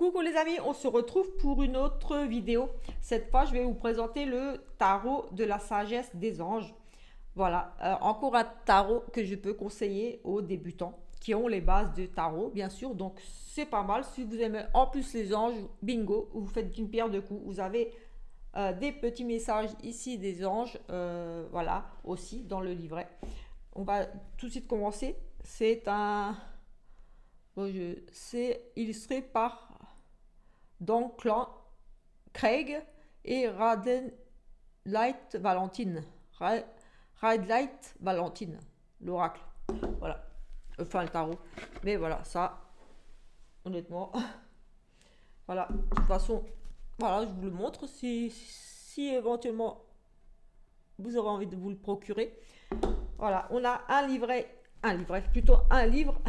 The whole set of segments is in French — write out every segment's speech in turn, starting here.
Coucou les amis, on se retrouve pour une autre vidéo. Cette fois, je vais vous présenter le tarot de la sagesse des anges. Voilà, encore un tarot que je peux conseiller aux débutants qui ont les bases de tarot, bien sûr. Donc, c'est pas mal. Si vous aimez en plus les anges, bingo, vous faites d'une pierre deux coups. Vous avez des petits messages ici des anges, voilà, aussi dans le livret. On va tout de suite commencer. C'est illustré par Don Craig et Radlight Valentine, l'oracle. Voilà. Enfin, le tarot. Mais voilà, ça, honnêtement, voilà. De toute façon, voilà, je vous le montre si éventuellement vous aurez envie de vous le procurer. Voilà, on a plutôt un livre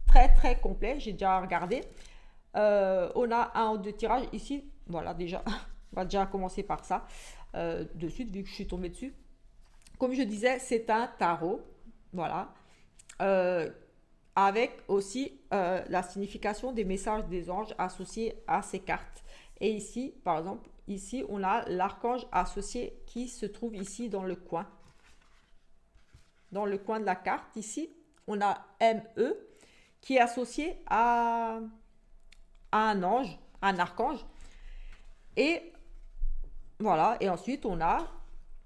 très très complet. J'ai déjà regardé. On a un ou deux tirages ici. Voilà, déjà, on va déjà commencer par ça. De suite, vu que je suis tombée dessus. Comme je disais, c'est un tarot. Voilà. Euh, Avec aussi la signification des messages des anges associés à ces cartes. Et ici, par exemple, ici, on a l'archange associé qui se trouve ici dans le coin. Dans le coin de la carte, ici, on a ME qui est associé à un ange, un archange. Et voilà, et ensuite on a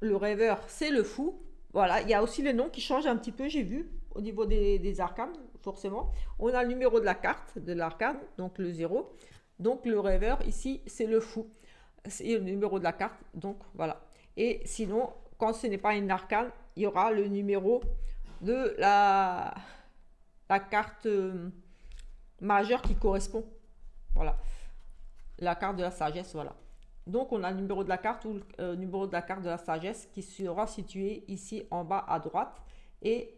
le rêveur, c'est le fou. Voilà, il y a aussi les noms qui changent un petit peu, j'ai vu, au niveau des arcanes, forcément. On a le numéro de la carte, de l'arcane, donc le 0. Donc le rêveur, ici, c'est le fou. C'est le numéro de la carte, donc voilà. Et sinon, quand ce n'est pas une arcane, il y aura le numéro de la carte majeure qui correspond. Voilà. La carte de la sagesse, voilà. Donc on a le numéro de la carte ou le numéro de la carte de la sagesse qui sera situé ici en bas à droite. Et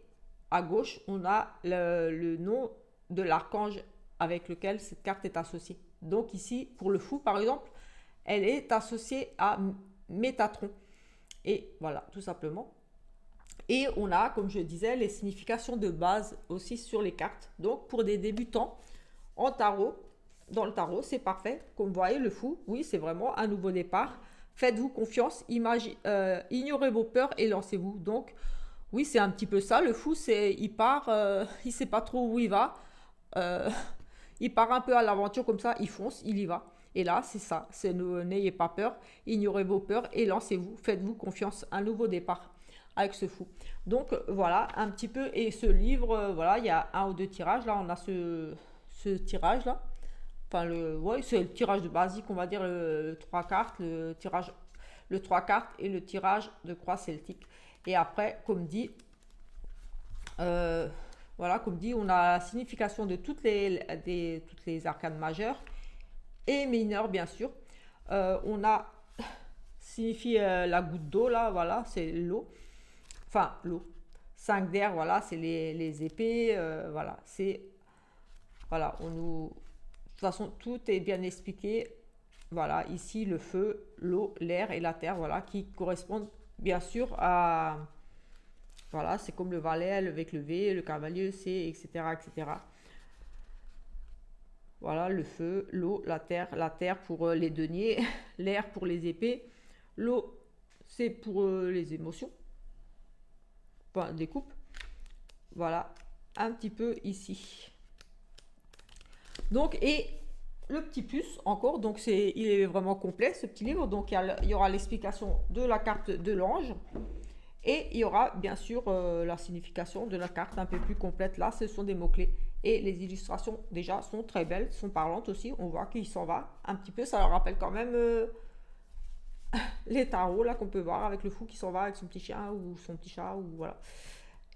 à gauche, on a le nom de l'archange avec lequel cette carte est associée. Donc ici, pour le fou, par exemple, elle est associée à Métatron. Et voilà, tout simplement. Et on a, comme je disais, les significations de base aussi sur les cartes. Donc pour des débutants en tarot, dans le tarot, c'est parfait. Comme vous voyez, le fou, oui, c'est vraiment un nouveau départ. Faites-vous confiance, ignorez vos peurs et lancez-vous. Donc, oui, c'est un petit peu ça. Le fou, il part, il sait pas trop où il va. Euh, il part un peu à l'aventure comme ça, il fonce, il y va. Et là, c'est ça. N'ayez pas peur, ignorez vos peurs et lancez-vous. Faites-vous confiance, un nouveau départ avec ce fou. Donc, voilà, un petit peu. Et ce livre, voilà, il y a un ou deux tirages. Là, on a ce tirage-là. Enfin, c'est le tirage de basique, on va dire, le 3 cartes, le 3 cartes et le tirage de croix celtique. Et après, voilà, comme dit, on a la signification de toutes les arcanes majeures et mineures, bien sûr. On a signifie la goutte d'eau, là, voilà, c'est l'eau. Enfin, l'eau. 5 d'air, voilà, c'est les épées, voilà, voilà, de toute façon, tout est bien expliqué. Voilà, ici, le feu, l'eau, l'air et la terre, voilà, qui correspondent bien sûr à... Voilà, c'est comme le valet avec le V, le cavalier, le C, etc., etc. Voilà, le feu, l'eau, la terre pour les deniers, l'air pour les épées, l'eau, c'est pour les émotions, enfin, des coupes. Voilà, un petit peu ici. Donc, et le petit plus encore, donc il est vraiment complet ce petit livre. Donc il y aura l'explication de la carte de l'ange et il y aura bien sûr la signification de la carte un peu plus complète. Là, ce sont des mots-clés et les illustrations déjà sont très belles, sont parlantes aussi. On voit qu'il s'en va un petit peu, ça leur rappelle quand même les tarots là qu'on peut voir avec le fou qui s'en va avec son petit chien ou son petit chat ou voilà.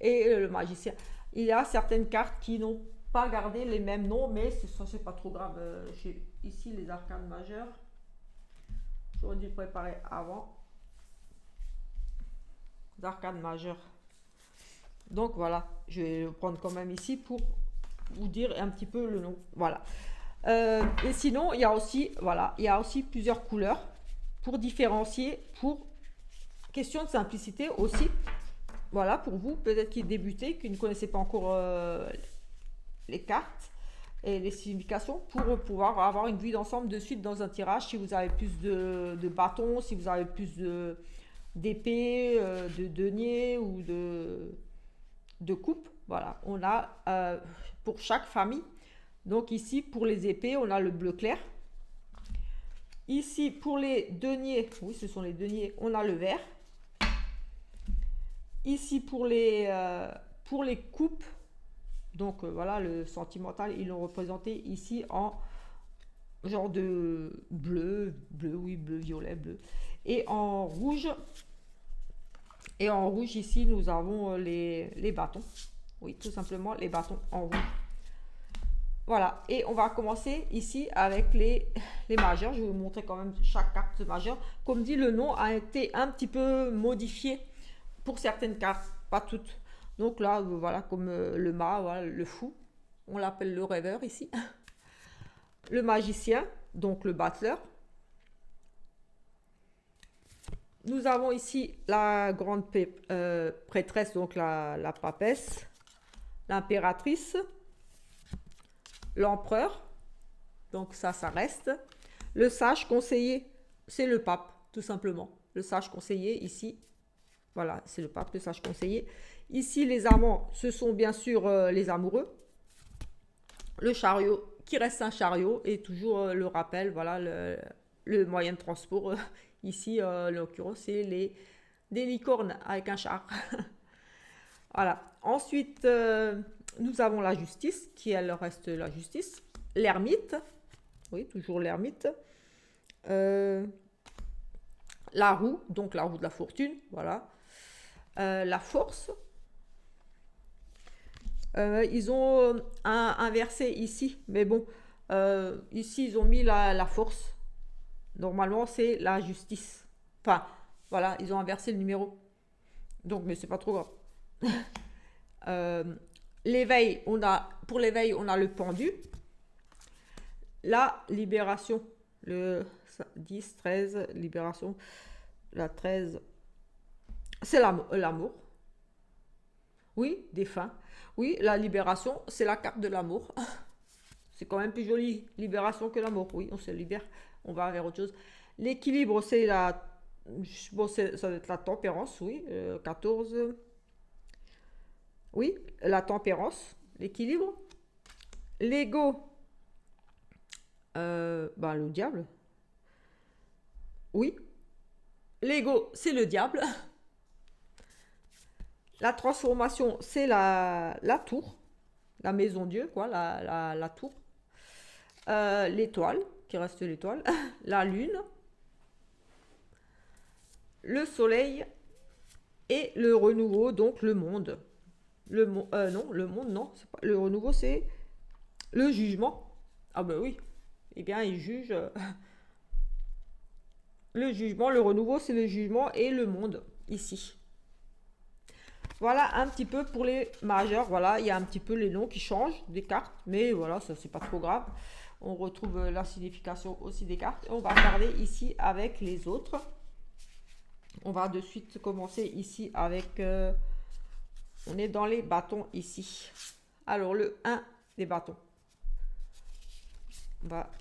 Et le magicien. Il y a certaines cartes qui n'ont pas garder les mêmes noms, mais ça c'est pas trop grave. J'ai ici les arcanes majeures. J'aurais dû préparer avant. Les arcanes majeures. Donc voilà, je vais le prendre quand même ici pour vous dire un petit peu le nom. Voilà. Et sinon, il y a aussi, voilà, il y a aussi plusieurs couleurs pour différencier, pour question de simplicité aussi. Voilà, pour vous, peut-être qui débutez, qui ne connaissez pas encore les cartes. et les significations pour pouvoir avoir une vue d'ensemble de suite dans un tirage. Si vous avez plus de bâtons, si vous avez plus d'épées, de deniers ou de coupes. Voilà, on a pour chaque famille. Donc ici, pour les épées, on a le bleu clair. Ici, pour les deniers, oui, ce sont les deniers, on a le vert. Ici, pour les coupes, donc voilà, le sentimental, ils l'ont représenté ici en genre de bleu, oui, bleu, violet, bleu. Et en rouge, ici, nous avons les bâtons. Oui, tout simplement, les bâtons en rouge. Voilà, et on va commencer ici avec les majeurs. Je vais vous montrer quand même chaque carte majeure. Comme dit, le nom a été un petit peu modifié pour certaines cartes, pas toutes. Donc là, voilà, comme le mât, voilà, le fou, on l'appelle le rêveur ici. Le magicien, donc le battleur. Nous avons ici la grande prêtresse, donc la papesse, l'impératrice, l'empereur, donc ça reste. Le sage conseiller, c'est le pape, tout simplement. Le sage conseiller, ici, voilà, c'est le pape, le sage conseiller. Ici, les amants, ce sont bien sûr les amoureux. Le chariot, qui reste un chariot, et toujours le rappel, voilà, le moyen de transport. Ici, en l'occurrence, c'est des licornes avec un char. Voilà. Ensuite, nous avons la justice, qui elle reste la justice. L'ermite, oui, toujours l'ermite. La roue, donc la roue de la fortune, voilà. La force. Ils ont inversé ici, mais bon, ici ils ont mis la force. Normalement, c'est la justice. Enfin, voilà, ils ont inversé le numéro. Donc, mais c'est pas trop grave. L'éveil, pour l'éveil, on a le pendu. La libération, le 10, 13, libération. La 13, c'est l'amour. Oui, défunt. Oui, la libération, c'est la carte de l'amour. C'est quand même plus joli, libération que l'amour. Oui, on se libère, on va vers autre chose. L'équilibre, c'est bon, ça doit être la tempérance, oui. 14. Oui, la tempérance, l'équilibre. L'ego, le diable. Oui, l'ego, c'est le diable. La transformation, c'est la tour, la maison Dieu, quoi, la tour. L'étoile, qui reste l'étoile. La lune. Le soleil. Et le renouveau, donc le monde. Non, le monde, non. Pas, le renouveau, c'est le jugement. Ah ben oui. Eh bien, il juge. Le jugement, le renouveau, c'est le jugement et le monde, ici. Voilà un petit peu pour les majeurs. Voilà, il y a un petit peu les noms qui changent des cartes. Mais voilà, ça, c'est pas trop grave. On retrouve la signification aussi des cartes. Et on va regarder ici avec les autres. On va de suite commencer ici avec... on est dans les bâtons ici. Alors, le 1 des bâtons. On va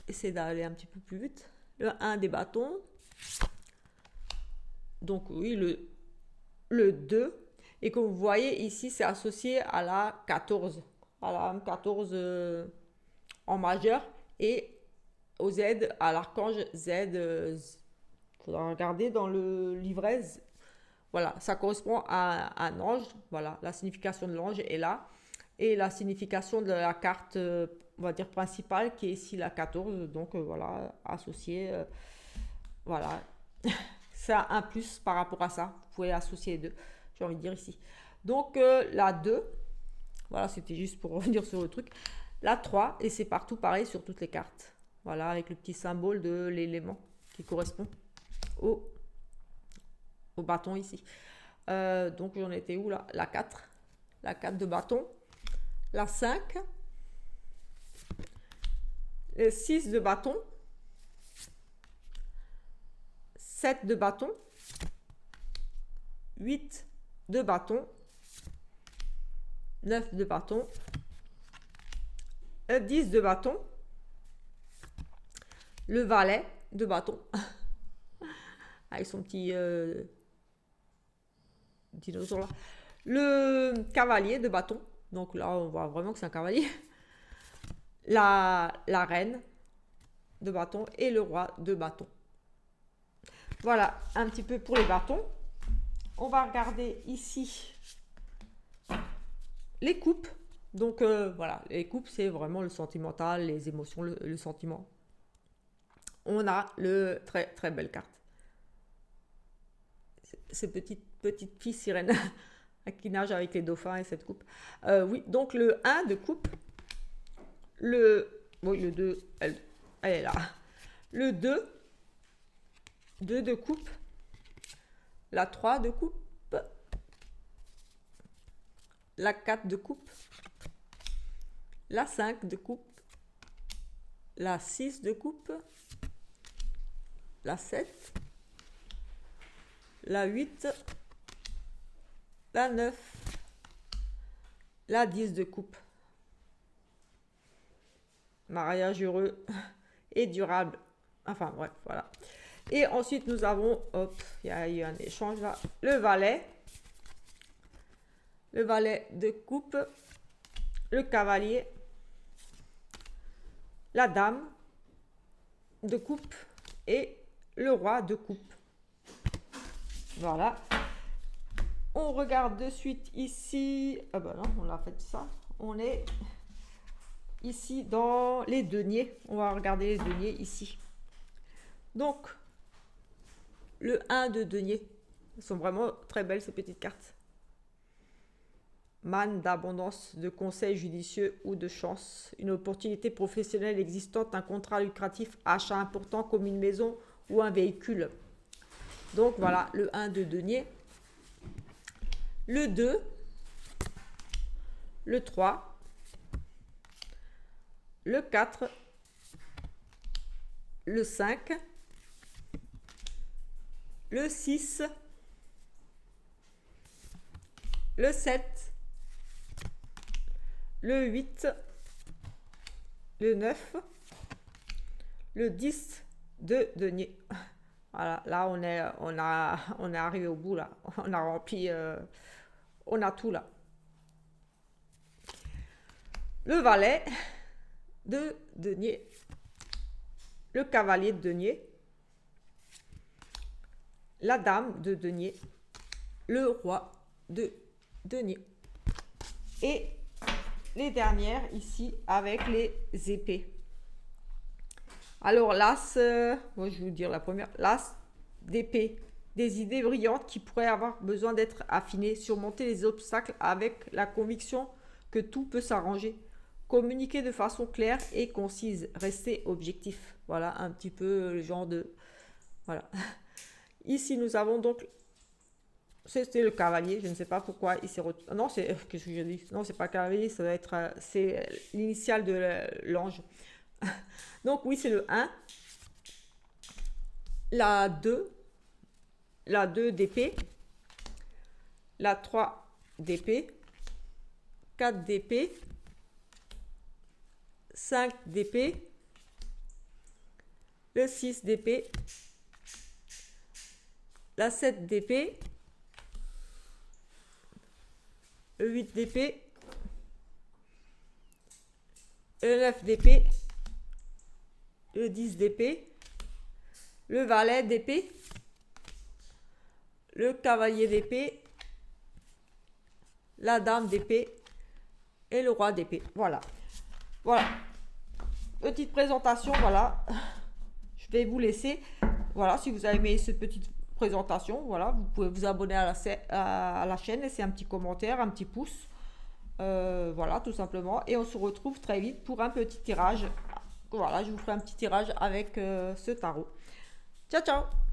essayer d'aller un petit peu plus vite. Le 1 des bâtons. Donc, oui, le 2. Et comme vous voyez, ici, c'est associé à la 14. À la 14 en majeur. Et au Z, à l'archange Z. Il faudra regarder dans le livret. Voilà, ça correspond à un ange. Voilà, la signification de l'ange est là. Et la signification de la carte, on va dire, principale, qui est ici la 14. Donc, voilà, associé. Voilà. C'est un plus par rapport à ça. Vous pouvez associer les deux, j'ai envie de dire ici. Donc, la 2. Voilà, c'était juste pour revenir sur le truc. La 3, et c'est partout pareil sur toutes les cartes. Voilà, avec le petit symbole de l'élément qui correspond au bâton ici. Donc j'en étais où là? La 4. La 4 de bâton. La 5. Le 6 de bâton. 7 de bâton. 8 de bâton. 9 de bâton. le 10 de bâton, le valet de bâton, avec son petit dinosaure là, le cavalier de bâton, donc là on voit vraiment que c'est un cavalier, la reine de bâton et le roi de bâton. Voilà un petit peu pour les bâtons. On va regarder ici les coupes. Donc voilà, les coupes, c'est vraiment le sentimental, les émotions, le sentiment. On a le très très belle carte. Ces petites filles sirènes qui nagent avec les dauphins et cette coupe. Oui, donc le 1 de coupe. Oui, le 2, elle est là. Le 2 de coupe. La 3 de coupe. La 4 de coupe. La 5 de coupe. La 6 de coupe. La 7. La 8. La 9. La 10 de coupe. Mariage heureux et durable. Enfin bref, voilà. Et ensuite nous avons, hop, il y a eu un échange là, le valet de coupe, le cavalier, la dame de coupe et le roi de coupe. Voilà. On regarde de suite ici. Ah ben non, on a fait ça. On est ici dans les deniers. On va regarder les deniers ici. Donc, le 1 de denier. Elles sont vraiment très belles ces petites cartes. Manne d'abondance, de conseils judicieux ou de chance. Une opportunité professionnelle existante, un contrat lucratif, achat important comme une maison ou un véhicule. Donc voilà, le 1 de denier. Le 2. Le 3. Le 4. Le 5. Le 6. Le 7. Le 8. Le 9. Le 10 de denier. Voilà, là on est arrivé au bout là. On a rempli, on a tout là. Le valet de denier. Le cavalier de denier. La dame de denier. Le roi de denier. Et les dernières ici avec les épées. Alors l'as, moi je vais vous dire la première, l'as d'épée, des idées brillantes qui pourraient avoir besoin d'être affinées, surmonter les obstacles avec la conviction que tout peut s'arranger, communiquer de façon claire et concise, rester objectif. Voilà un petit peu le genre de... Voilà. Ici nous avons donc... C'était le cavalier, je ne sais pas pourquoi il s'est retrouvé... Non, c'est... Qu'est-ce que je dis? Non, c'est pas le cavalier, ça va être... C'est l'initiale de l'ange. Donc oui, c'est le 1. La 2. La 2 d'épée. La 3 d'épée. 4 d'épée. 5 d'épée. Le 6 d'épée. La 7 d'épée. Le 8 d'épée. Le 9 d'épée. Le 10 d'épée, le valet d'épée, le cavalier d'épée, la dame d'épée et le roi d'épée. Voilà. Voilà. Petite présentation, voilà. Je vais vous laisser. Voilà, si vous avez aimé cette petite présentation, voilà, vous pouvez vous abonner à la chaîne, laisser un petit commentaire, un petit pouce. Voilà, tout simplement. Et on se retrouve très vite pour un petit tirage. Voilà, je vous ferai un petit tirage avec ce tarot. Ciao, ciao!